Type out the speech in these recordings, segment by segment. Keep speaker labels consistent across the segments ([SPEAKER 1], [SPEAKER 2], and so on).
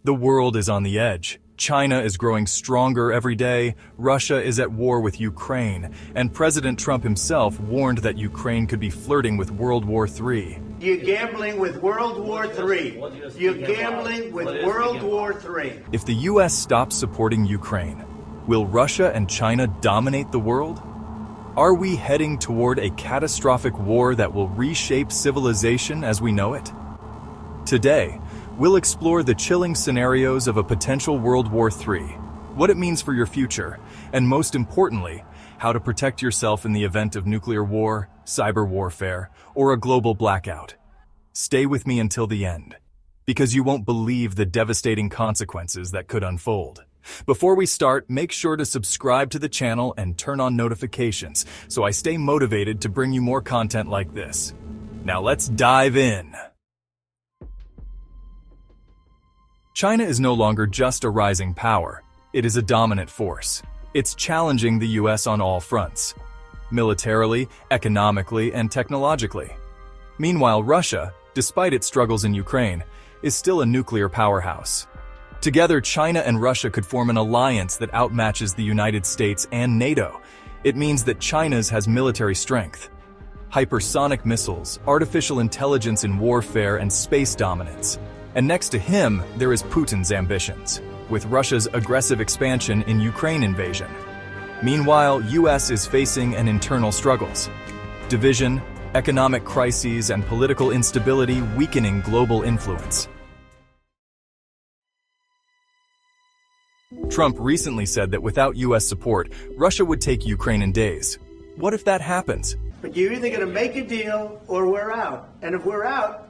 [SPEAKER 1] The world is on the edge. China is growing stronger every day, Russia is at war with Ukraine, and President Trump himself warned that Ukraine could be flirting with World War III.
[SPEAKER 2] You're gambling with World War III. You're gambling with World War III.
[SPEAKER 1] If the US stops supporting Ukraine, will Russia and China dominate the world? Are we heading toward a catastrophic war that will reshape civilization as we know it? Today, we'll explore the chilling scenarios of a potential World War III, what it means for your future, and most importantly, how to protect yourself in the event of nuclear war, cyber warfare, or a global blackout. Stay with me until the end, because you won't believe the devastating consequences that could unfold. Before we start, make sure to subscribe to the channel and turn on notifications so I stay motivated to bring you more content like this. Now let's dive in. China is no longer just a rising power. It is a dominant force. It's challenging the US on all fronts, militarily, economically, and technologically. Meanwhile, Russia, despite its struggles in Ukraine, is still a nuclear powerhouse. Together, China and Russia could form an alliance that outmatches the United States and NATO. It means that China's has military strength, hypersonic missiles, artificial intelligence in warfare, and space dominance. And next to him, there is Putin's ambitions, with Russia's aggressive expansion in Ukraine invasion. Meanwhile, US is facing an internal struggles, division, economic crises, and political instability weakening global influence. Trump recently said that without US support, Russia would take Ukraine in days. What if that happens?
[SPEAKER 2] But you're either going to make a deal or we're out. And if we're out,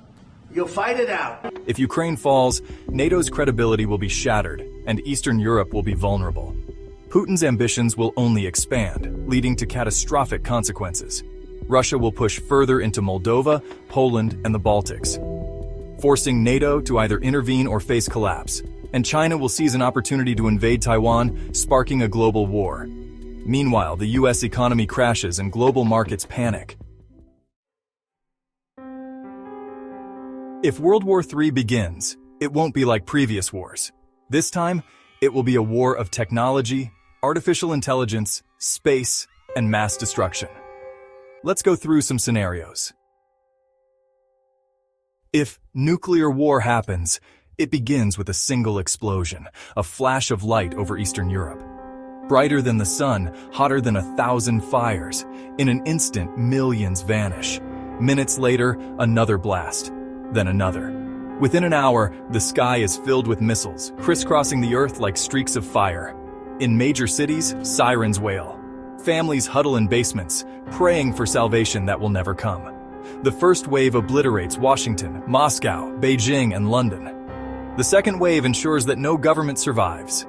[SPEAKER 2] you'll fight it out.
[SPEAKER 1] If Ukraine falls, NATO's credibility will be shattered, and Eastern Europe will be vulnerable. Putin's ambitions will only expand, leading to catastrophic consequences. Russia will push further into Moldova, Poland, and the Baltics, forcing NATO to either intervene or face collapse. And China will seize an opportunity to invade Taiwan, sparking a global war. Meanwhile, the US economy crashes and global markets panic. If World War III begins, it won't be like previous wars. This time, it will be a war of technology, artificial intelligence, space, and mass destruction. Let's go through some scenarios. If nuclear war happens, it begins with a single explosion, a flash of light over Eastern Europe. Brighter than the sun, hotter than 1,000 fires. In an instant, millions vanish. Minutes later, another blast, then another. Within an hour, the sky is filled with missiles, crisscrossing the earth like streaks of fire. In major cities, sirens wail. Families huddle in basements, praying for salvation that will never come. The first wave obliterates Washington, Moscow, Beijing, and London. The second wave ensures that no government survives.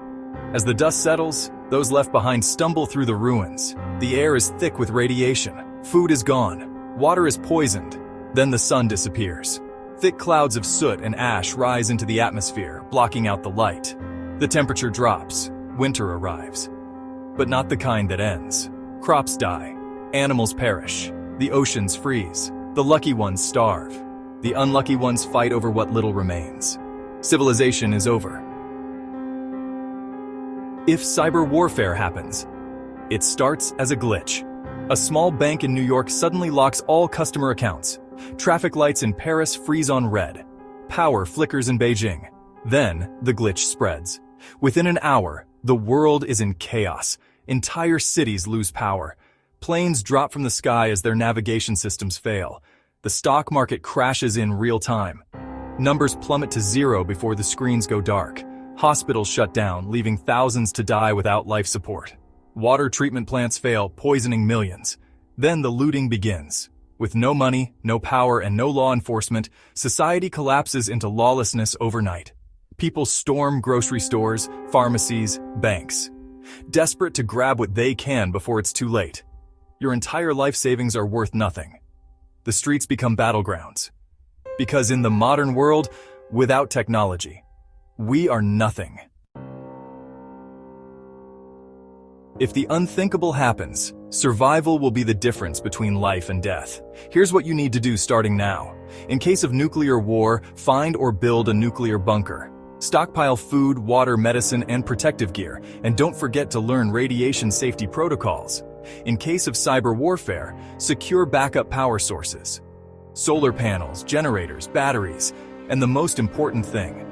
[SPEAKER 1] As the dust settles, those left behind stumble through the ruins. The air is thick with radiation. Food is gone. Water is poisoned. Then the sun disappears. Thick clouds of soot and ash rise into the atmosphere, blocking out the light. The temperature drops. Winter arrives. But not the kind that ends. Crops die. Animals perish. The oceans freeze. The lucky ones starve. The unlucky ones fight over what little remains. Civilization is over. If cyber warfare happens, it starts as a glitch. A small bank in New York suddenly locks all customer accounts. Traffic lights in Paris freeze on red. Power flickers in Beijing. Then, the glitch spreads. Within an hour, the world is in chaos. Entire cities lose power. Planes drop from the sky as their navigation systems fail. The stock market crashes in real time. Numbers plummet to zero before the screens go dark. Hospitals shut down, leaving thousands to die without life support. Water treatment plants fail, poisoning millions. Then the looting begins. With no money, no power, and no law enforcement, society collapses into lawlessness overnight. People storm grocery stores, pharmacies, banks, desperate to grab what they can before it's too late. Your entire life savings are worth nothing. The streets become battlegrounds. Because in the modern world, without technology, we are nothing. If the unthinkable happens, survival will be the difference between life and death. Here's what you need to do starting now. In case of nuclear war, find or build a nuclear bunker. Stockpile food, water, medicine, and protective gear, and don't forget to learn radiation safety protocols. In case of cyber warfare, secure backup power sources. Solar panels, generators, batteries, and the most important thing,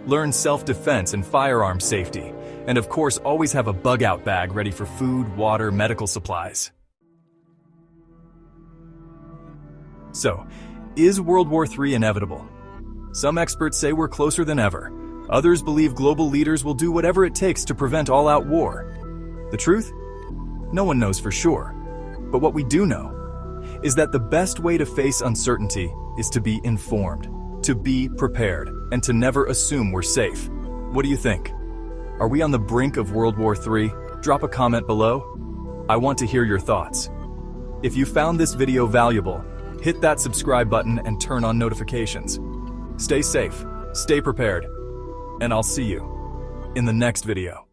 [SPEAKER 1] learn self-defense and firearm safety, and of course always have a bug-out bag ready for food, water, medical supplies. So, is World War III inevitable? Some experts say we're closer than ever. Others believe global leaders will do whatever it takes to prevent all-out war. The truth? No one knows for sure. But what we do know is that the best way to face uncertainty is to be informed, to be prepared, and to never assume we're safe. What do you think? Are we on the brink of World War III? Drop a comment below. I want to hear your thoughts. If you found this video valuable, hit that subscribe button and turn on notifications. Stay safe, stay prepared, and I'll see you in the next video.